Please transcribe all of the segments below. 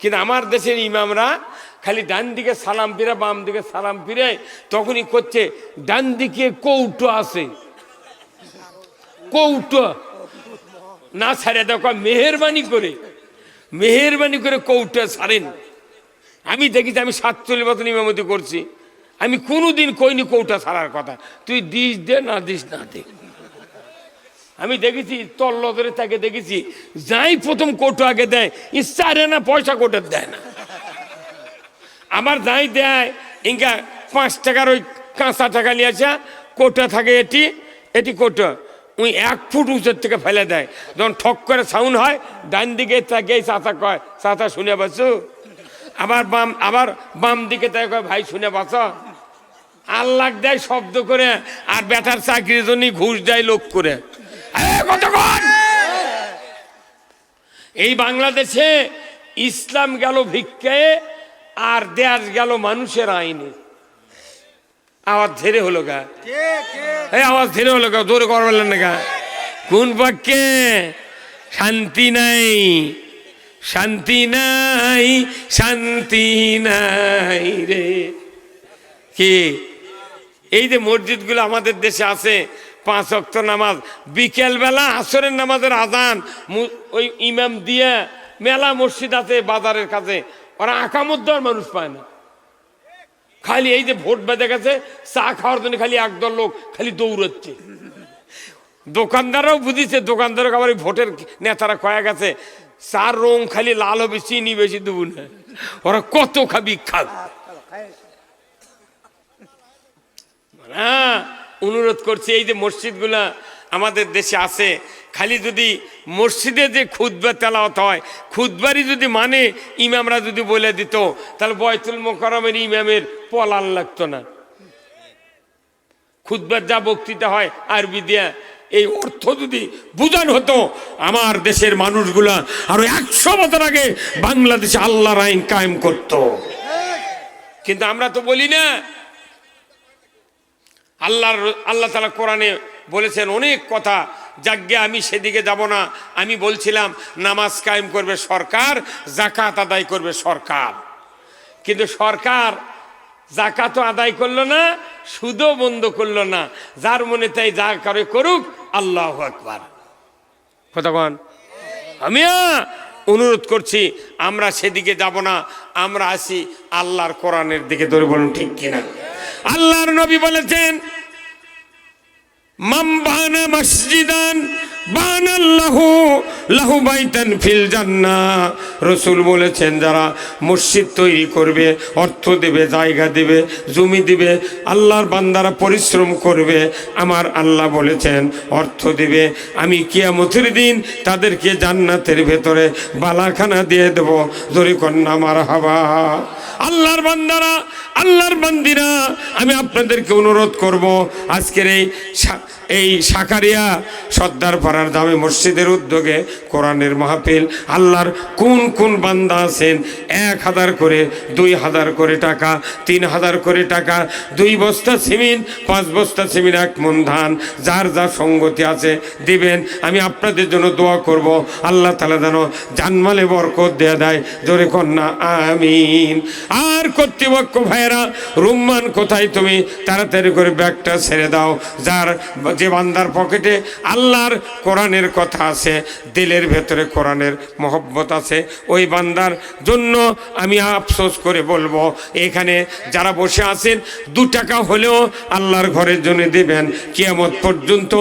কিন্তু আমার দেশের ইমামরা খালি ডান দিকে সালাম ফিরে বাম দিকে সালাম ফিরে তখনই করছে ডান দিকে কৌটো আছে, কৌটো না ছাড়ে দেখো মেহেরবানি করে কৌটো ছাড়েন। আমি দেখেছি, আমি 47 বছর ইমামতি করছি, আমি কোনোদিন কইনি কৌটা ছাড়ার কথা, তুই দিস দে না দিস না দে। আমি দেখেছি তল্লদরে তাকে দেখেছি যাই প্রথম কৌটো আগে দেয়, ইচ্ছা আরে না পয়সা কোটার দেয় না। আমার যাই দেয় ইনকা 5 টাকার ওই কাঁচা টাকা নিয়ে আসা কোটা থাকে, এটি কোটা ওই 1 ফুট উঁচের থেকে ফেলে দেয়। যখন ঠক করে সাউন্ড হয় ডান দিকে তাকে চাচা কয় চাচা শুনে বাসু, আবার বাম দিকে তাকে কয় ভাই শুনে বাস। আল্লাহ দেয় শব্দ করে, আর বেটার চাকরির জন্য ঘুষ দেয় লোক করে। কতক্ষণ এই বাংলাদেশে ইসলাম গেল ভিক্ষায় আর দেশ গেল মানুষের আইনে। আওয়াজ ধীরে হলো গা, আওয়াজ ধীরে হলো গা, জোরে করবেন না গা। কোন পক্ষে শান্তি নাই, শান্তি নাই, শান্তি নাই রে। কি এই যে মসজিদগুলো আমাদের দেশে আছে, 5 ওয়াক্ত নামাজ, বিকেলবেলা আসরের নামাজের আজান ওই ইমাম দিয়ে, মেলা মসজিদ আছে বাজারের কাছে, ওরা আকামত দেওয়ার মানুষ পায় না। খালি এই যে ভোট বেঁধে গেছে, চা খাওয়ার জন্য খালি একদল লোক খালি দৌড়াচ্ছে। দোকানদাররাও বুঝিছে, দোকানদারও আবার ভোটের নেতারা কয়ে গেছে চার রং খালি লাল হবে, চিনি বেশি দেবো না। ওরা কত খাবি খাক। হ্যাঁ, অনুরোধ করছি এই যে মসজিদগুলা আমাদের দেশে আছে, খালি যদি মসজিদে যে খুতবা তেলাওয়াত হয়, খুতবারই যদি মানে ইমামরা যদি বলে দিত, তাহলে বয়তুল মোকাররমের ইমামের পলান লাগতো না। খুতবার যা বক্তৃতা হয় আরবি দিয়া, এই অর্থ যদি বুঝানো হতো, আমার দেশের মানুষগুলা আরো 100 বছর আগে বাংলাদেশে আল্লাহর আইন কায়েম করত। কিন্তু আমরা তো বলি না। আল্লাহ তাআলা কোরআনে বলেছেন অনেক কথা, যাজ্ঞে আমি সেদিকে যাব না। আমি বলছিলাম নামাজ কায়েম করবে সরকার, যাকাত আদায় করবে সরকার। কিন্তু সরকার যাকাতও আদায় করলো না, সুদও বন্ধ করলো না। যার মনে তাই যা করে করুক, আল্লাহু আকবার। কতক্ষণ আমি অনুরোধ করছি, আমরা সেদিকে যাব না, আমরা আসি আল্লাহর কোরআনের দিকে। ধরে বলুন ঠিক কিনা? আল্লাহর নবী বলেছেন মান বানা মসজিদান বানাল্লাহু লাহু বাইতান ফিল জান্নাহ। রাসূল বলেছেন যারা মসজিদ তৈরি করবে, অর্থ দেবে, জায়গা দেবে, জমি দিবে, আল্লাহর বান্দারা পরিশ্রম করবে, আমার আল্লাহ বলেছেন অর্থ দিবে, আমি কিয়ামতের দিন তাদেরকে জান্নাতের ভেতরে বালাখানা দিয়ে দেব। জোরে কন্যা মারহাবা। আল্লাহর বান্দারা, আল্লাহর বান্দিরা, আমি আপনাদেরকে অনুরোধ করব, আজকের এই সাকারিয়া সর্দার পাড়ার জামে মসজিদের উদ্যোগে কোরআনের মাহফিল, আল্লাহর কোন কোন বান্দা আছেন 1000 করে, 2000 করে টাকা, 3000 করে টাকা, 2 বস্তা সিমেন্ট, 5 বস্তা সিমেন্ট, 1 মণ ধান, যার যা সঙ্গতি আছে দিবেন। আমি আপনাদের জন্য দোয়া করব, আল্লাহ তাআলা যেন জানমালে বরকত দেয়া দেয়। জোরে কন্যা আমিন। আর কর্তৃপক্ষ ভাইয়েরা, রুম্মান কোথায় তুমি? তাড়াতাড়ি করে ব্যাগটা ছেড়ে দাও। যার যে বান্দার পকেটে আল্লাহর কোরআনের কথা আছে, দিলের ভেতরে কোরআনের মহব্বত আছে, ওই বান্দার জন্য আমি আফসোস করে বলবো, এখানে যারা বসে আছেন 2 টাকা হলেও আল্লাহর ঘরের জন্য দিবেন। কিয়ামত পর্যন্ত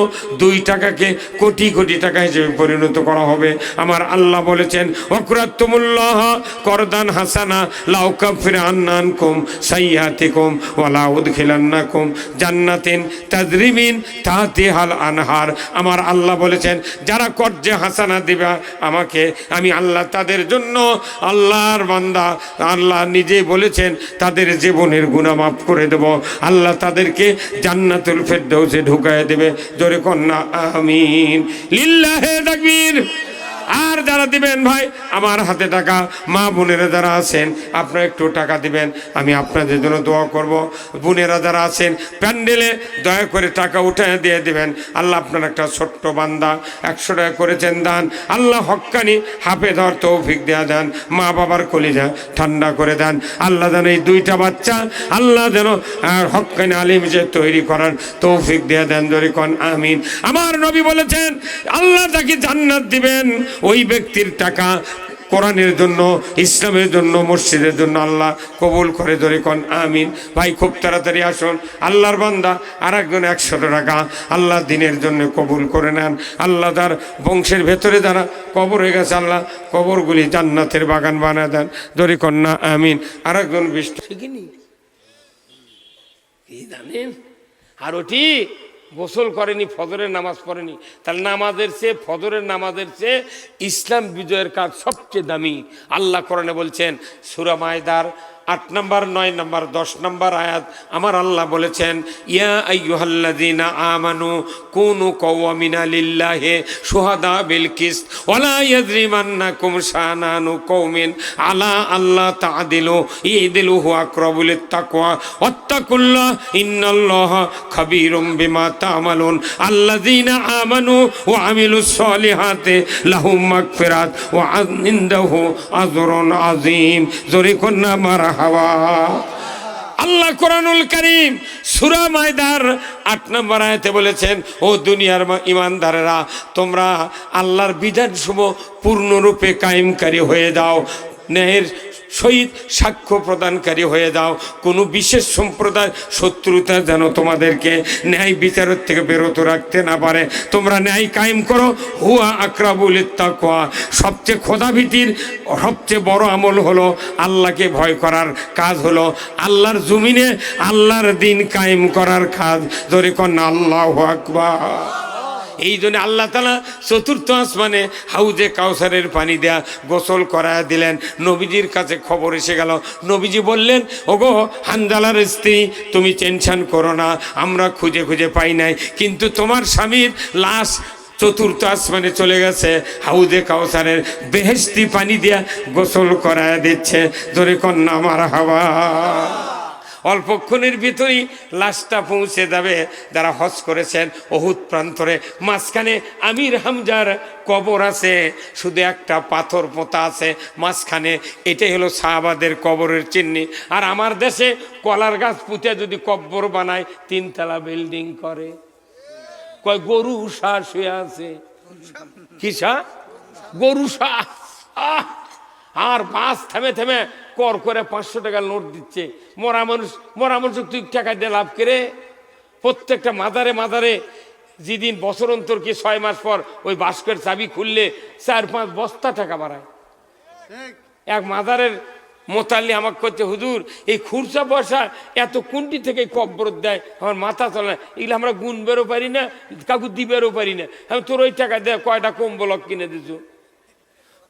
2 টাকাকে কোটি কোটি টাকা হিসেবে পরিণত করা হবে। আমার আল্লাহ বলেছেন ওয়াকরাতুমুল্লাহ করদান হাসানা লাউ কাফিরা আনকুম সাইয়াতিকুম ওয়ালা উদখিলান্নাকুম জান্নাতিন তাজরি মিন তাহতিহাল আনহার। আমার আল্লাহ বলেছেন যারা কর্জে হাসানা দিবা আমাকে, আমি আল্লাহ তাদের জন্য, আল্লাহর বান্দা আল্লাহ নিজে বলেছেন তাদের জীবনের গুনাহ মাফ করে দেব। আল্লাহ তাদেরকে জান্নাতুল ফেরদাউসে ঢুকায় দেবে। জোরে কন্যা আমিন। লিল্লাহে তাকবীর। আর যারা দিবেন ভাই আমার হাতে টাকা, মা বোনেরা যারা আছেন আপনারা একটু টাকা দিবেন, আমি আপনাদের জন্য দোয়া করব। বোনেরা যারা আছেন প্যান্ডেলে দয়া করে টাকা উঠে দিয়ে দিবেন। আল্লাহ আপনার একটা ছোট্ট বান্দা 100 টাকা করেছেন দান, আল্লাহ হক্কানি হাফেজ হওয়ার তৌফিক দেয়া দেন, মা বাবার কলিজা ঠান্ডা করে দেন। আল্লাহ যেন এই 2টা বাচ্চা আল্লাহ যেন হক্কানি আলিম যে তৈরি করার তৌফিক দেয়া দেন, ধরে কোন আমিন। আমার নবী বলেছেন আল্লাহ যাকে জান্নাত দিবেন ওই ব্যক্তির টাকা কোরআনের জন্য, ইসলামের জন্য, মসজিদের জন্য আল্লাহ কবুল করে, ধরে কোন আমিন। ভাই খুব তাড়াতাড়ি আসুন, আল্লাহর বান্দা আর একজন 100 টাকা আল্লাহ দিনের জন্য কবুল করে নেন। আল্লাহ তার বংশের ভেতরে যারা কবর হয়ে গেছে আল্লাহ কবরগুলি জান্নাতের বাগান বানায় দেন, ধরে কন্যা আমিন। আর একজন বৃষ্টি শিখিনি কি জানেন, আর ওটি গোসল করেনি, ফজরের নামাজ পড়েনি, তাহলে নামাজের চেয়ে, ফজরের নামাজের চেয়ে ইসলাম বিজয়ের কাজ সবচেয়ে দামি। আল্লাহ কোরআনে বলছেন সূরা মায়দার 8 নম্বর, 9 নম্বর, 10 নম্বর আয়াত আমার আল্লাহ বলেছেন ইয়া আইয়ুহাল্লাযীনা আমানু কুনু কাওয়ামিনা লিল্লাহি শুহাদা বিল কিসত ওয়ালা ইয়াজরিমান্নাকুম শানানু কওমিন আলা আল্লাহ তা'দিলু ইদিলু হুয়া আকরাবু লিত-তাকওয়া ওয়াত্তাকুল্লাহ ইন্নাল্লাহা খাবীরুম বিমা তা'মালুন আল্লাযীনা আমানু ওয়া আমিলুস সলিহাতি লাহুম মাগফিরাত ওয়া ইনদাহু আজরুন আযীম। জোরে কন্না মারা হাওয়া। আল্লাহ কোরআনুল কারীম সূরা মায়দার 8 নম্বর আয়াতে বলেছেন ও দুনিয়ার ঈমানদারেরা তোমরা আল্লাহর বিধানসমূহ পূর্ণরূপে কায়েমকারী হয়ে যাও, ন্যায়ের সহিত সাক্ষ্য প্রদানকারী হয়ে যাও, কোনো বিশেষ সম্প্রদায় শত্রুতা যেন তোমাদেরকে ন্যায় বিচারের থেকে বিরত রাখতে না পারে। তোমরা ন্যায় কায়েম করো, হুয়া আকরাবু লিত-তাকওয়া। সবচেয়ে খোদাভীতির সবচেয়ে বড় আমল হলো আল্লাহকে ভয় করার কাজ, হলো আল্লাহর জমিনে আল্লাহর দিন কায়েম করার কাজ। ধরে কন্যা আল্লাহু আকবার। এই জন্য আল্লাহ তাআলা 4র্থ আসমানে হাউজে কাউসারের পানি দেয়া গোসল করায় দিলেন। নবীজির কাছে খবর এসে গেল, নবীজি বললেন ওগো হানজালার স্ত্রী তুমি টেনশন করো না, আমরা খুঁজে খুঁজে পাই নাই, কিন্তু তোমার স্বামীর লাশ 4র্থ আসমানে চলে গেছে, হাউজে কাউসারের বেহেশতি পানি দিয়া গোসল করায় দিচ্ছে। ধরে কন্যা মারহাবা। অল্পক্ষণের ভিতরেই লাশটা পৌঁছে যাবে যারা হজ করেছেন উহুদ প্রান্তরে। মাঝখানে আমির হামজার কবর আছে, শুধু একটা পাথর পোঁতা আছে মাঝখানে, এটাই হলো সাহাবাদের কবরের চিহ্ন। আর আমার দেশে কলার গাছ পুঁতে যদি কবর বানায় 3 তলা বিল্ডিং করে, কয় গরু শাহ শুয়ে আছে। কি শাহ? গরু শাহ। আর বাস থেমে থেমে কর করে 500 টাকার নোট দিচ্ছে। মরা মানুষ তুই টাকা দিয়ে লাভ করে। প্রত্যেকটা মাজারে মাজারে যেদিন বছর অন্তর কি 6 মাস পর ওই বাস্কের চাবি খুললে 4-5 বস্তা টাকা বাড়ায়। এক মাজারের মোতাল্লি আমাকে করছে হুজুর এই খুরসা পয়সা এত কোনটি থেকে কব্বর দেয়, আমার মাথা চলে না, এগুলো আমরা গুনবেরও পারি না, কাকু দিবেরও পারি না। আমি তোর ওই টাকা দেয় কয়টা কম্বল কিনে দিছো,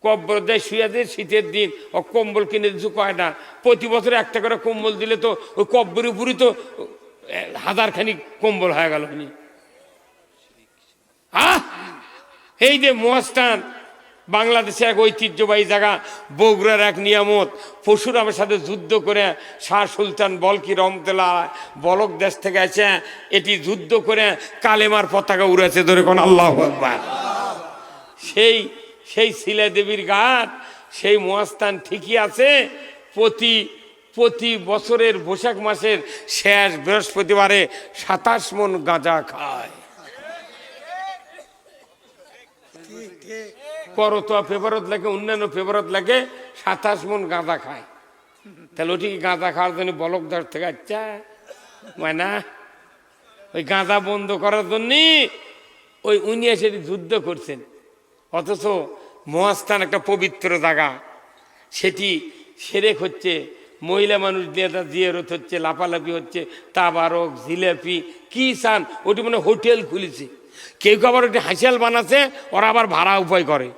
কব্বর দেয় শুয়ে দিয়ে শীতের দিন ও কম্বল কিনে দিচ্ছ কয়টা, প্রতি বছর একটা করে কম্বল দিলে তো ওই কব্বরের উপরই তো 1000 খানিক কম্বল হয়ে গেল। এই যে মহাস্থান বাংলাদেশে এক ঐতিহ্যবাহী জায়গা, বগুড়ার এক নিয়ামত, পরশুরামের সাথে যুদ্ধ করে শাহ সুলতান বলকি রহমতুল্লাহ বলক দেশ থেকে এসে এটি যুদ্ধ করে কালেমার পতাকা উড়েছে। ধরে কোন আল্লাহু আকবার। সেই শিলা দেবীর ঘাট, সেই মহাস্থান ঠিকই আছে। প্রতি বছরের বৈশাখ মাসের শেষ বৃহস্পতিবারে 27 মণ গাঁজা খায়। করতোয়া পেপারত লাগে, অন্যান্য পেপারত লাগে 27 মণ গাঁজা খায়। তাহলে ওটি গাঁজা খাওয়ার জন্য বলকদার থেকে আচ্ছা না, ওই গাঁজা বন্ধ করার জন্য উনি এসে যুদ্ধ করছেন। অথচ মহাস্থান একটা পবিত্র জায়গা, সেটি সেরেক হচ্ছে, মহিলা মানুষ দিয়ে জিয়ারত হচ্ছে, লাফালাফি হচ্ছে, তাবারক জিলাপি কি চান, ওটি মানে হোটেল খুলেছে। কেউ আবার ওটি হাসিয়াল বানাচ্ছে, ওরা আবার ভাড়া উপায় করে,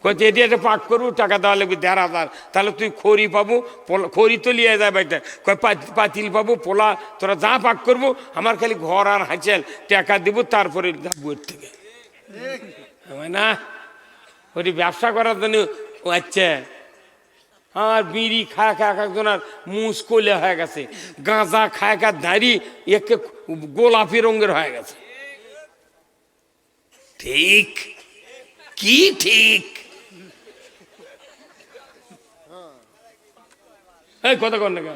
কচ্ছে এটি একটা পাক করবো, টাকা দেওয়া লাগবে 1500, তাহলে তুই খড়ি পাবো, খড়ি তো লিয়ে যায় বাড়িটা, কয় পাতিল পাবো, পোলা, তোরা যা পাক করবো, আমার খালি ঘর আর হাসিয়াল টাকা দেবো, তারপরে যাবো এর থেকে। না ওটি ব্যবসা করার জন্য আচ্ছা আর বিড়ি খায় খায় একজনের মুস কইলে হয়ে গেছে, গাঁজা খায় খায় দাঁড়ি একে গোলাপি রঙের হয়ে গেছে। ঠিক কি ঠিক? এই কথা কন না।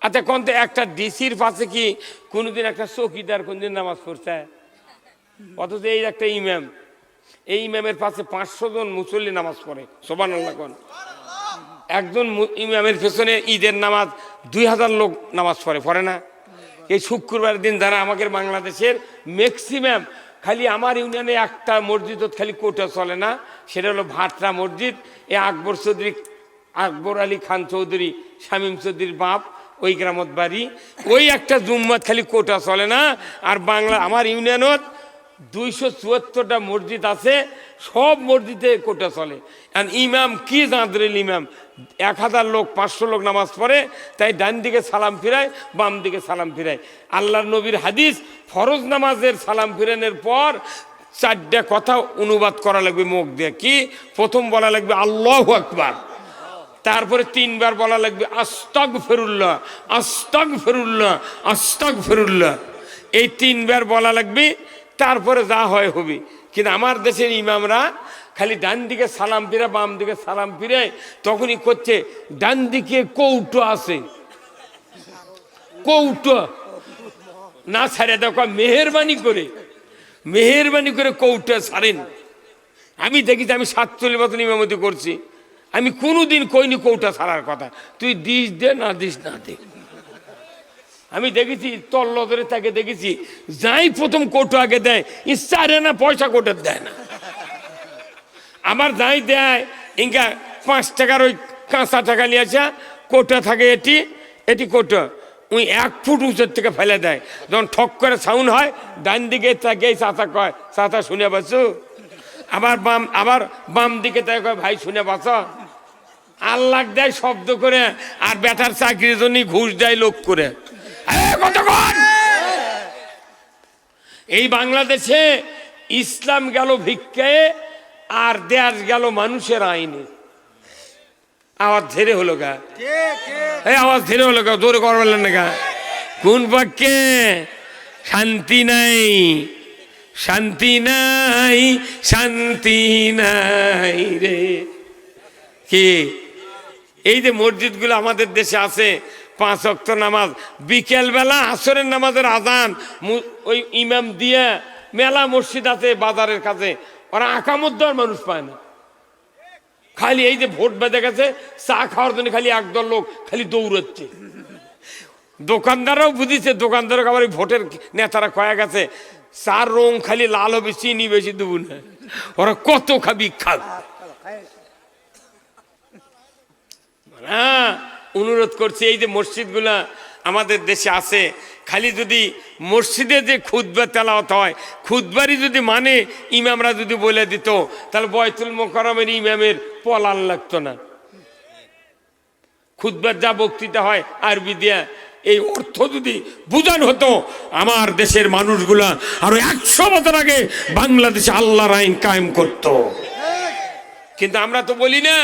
আচ্ছা কোন একটা ডিসির পাশে কি কোনদিন একটা চৌকিদার কোনদিন নামাজ পড়ছে? অথচ এই একটা ইমাম, এই ইমামের পাশে 500 জন মুসল্লি নামাজ পড়ে। সুবহানাল্লাহ কোন। একজন ইমামের পেছনে ঈদের নামাজ 2000 লোক নামাজ পড়ে না? এই শুক্রবার দিন যারা আমাদের বাংলাদেশের ম্যাক্সিমাম, খালি আমার ইউনিয়নে একটা মসজিদ খালি কোটা চলে না, সেটা হলো ভাটরা মসজিদ। এ আকবর আলী খান চৌধুরী, শামীম চৌধুরীর বাপ, ওই গ্রামত বাড়ি। ওই একটা জুম্মাত খালি কোটা চলে না। আর বাংলা আমার ইউনিয়নত 274টা মসজিদ আছে, সব মসজিদে কোটা চলে। আর ইমাম কি জাঁদরেল ইমাম, 1000 লোক 500 লোক নামাজ পড়ে, তাই ডান দিকে সালাম ফিরায়, বাম দিকে সালাম ফিরায়। আল্লাহর নবীর হাদিস, ফরজ নামাজের সালাম ফিরানোর পর 4টা কথা অনুবাদ করা লাগবে মুখ দিয়ে। কি? প্রথম বলা লাগবে আল্লাহু আকবার, তারপরে 3 বার বলা লাগবে আস্তাগফিরুল্লাহ, আস্তাগফিরুল্লাহ, আস্তাগফিরুল্লাহ। এই 3 বার বলা লাগবে, তারপরে যা হয় হবে। কিন্তু আমার দেশের ইমামরা খালি ডান দিকে সালাম ফিরে, বাম দিকে সালাম ফিরে, তখনই করছে ডান দিকে কৌটো আছে, কৌটো না ছাড়ে দেখো, মেহেরবানি করে কৌটো ছাড়েন। আমি দেখি, আমি 47 বছর ইমামতি করছি, আমি কোনোদিন কইনি কৌটা ছাড়ার কথা। তুই দিস দে না দিস না দে। আমি দেখেছি তল্ল ধরে তাকে দেখেছি, যাই প্রথম কৌটো আগে দেয়, ইচ্ছা আরে না পয়সা কোটার দেয় না। আমার যাই দেয় ইনকা 5 টাকার ওই কাঁচা টাকা নিয়ে আসা, কোটা থাকে এটি কোটা, ওই 1 ফুট উঁচুর থেকে ফেলে দেয়। যখন ঠক করে সাউন্ড হয়, ডান দিকে তাকে চাচা কয়, চাচা শুনে বাঁচো। আবার বাম দিকে তাকে কয়, ভাই শুনে বাঁচো। আল্লাহ দেয় শব্দ করে, আর বেটার চাকরির জন্য ঘুষ দেয় লোক করে। এই বাংলাদেশে ইসলাম গেল ভিক্ষায়, আর দেশ গেল মানুষের আইনে। আওয়াজ ধীরে হলো গা, এই আওয়াজ ধীরে হলো গা, জোরে করবেন না গা। কোন পক্ষে? শান্তি নাই, শান্তি নাই, শান্তি নাই রে। কি এই যে মসজিদগুলো আমাদের দেশে আছে, 5 ওয়াক্ত নামাজ, বিকেলবেলা আসরের নামাজের আজান ওই ইমাম দিয়ে, মেলা মসজিদ আছে বাজারের কাছে, ওরা আকামত দেওয়ার মানুষ পায় না। খালি এই যে ভোট বেঁধে গেছে, চা খাওয়ার জন্য খালি একদল লোক খালি দৌড়াচ্ছে। দোকানদাররাও বুঝিছে, দোকানদারও আবার ভোটের নেতারা কয়ে গেছে, চার রং খালি লাল হবে, চিনি বেশি দেবো না। ওরা কত খাবি খাক। হ্যাঁ, অনুরোধ করছি, এই যে মসজিদগুলা আমাদের দেশে আছে, খালি যদি মসজিদে যে খুতবা তেলাওয়াত হয়, খুতবারই যদি মানে ইমামরা যদি বলে দিত, তাহলে বয়তুল মোকাররমের ইমামের পলান লাগতো না। খুতবার যা বক্তৃতা হয় আরবি দিয়া, এই অর্থ যদি বুঝান হতো, আমার দেশের মানুষগুলা আরো 100 বছর আগে বাংলাদেশে আল্লাহর আইন কায়েম করত। কিন্তু আমরা তো বলি না।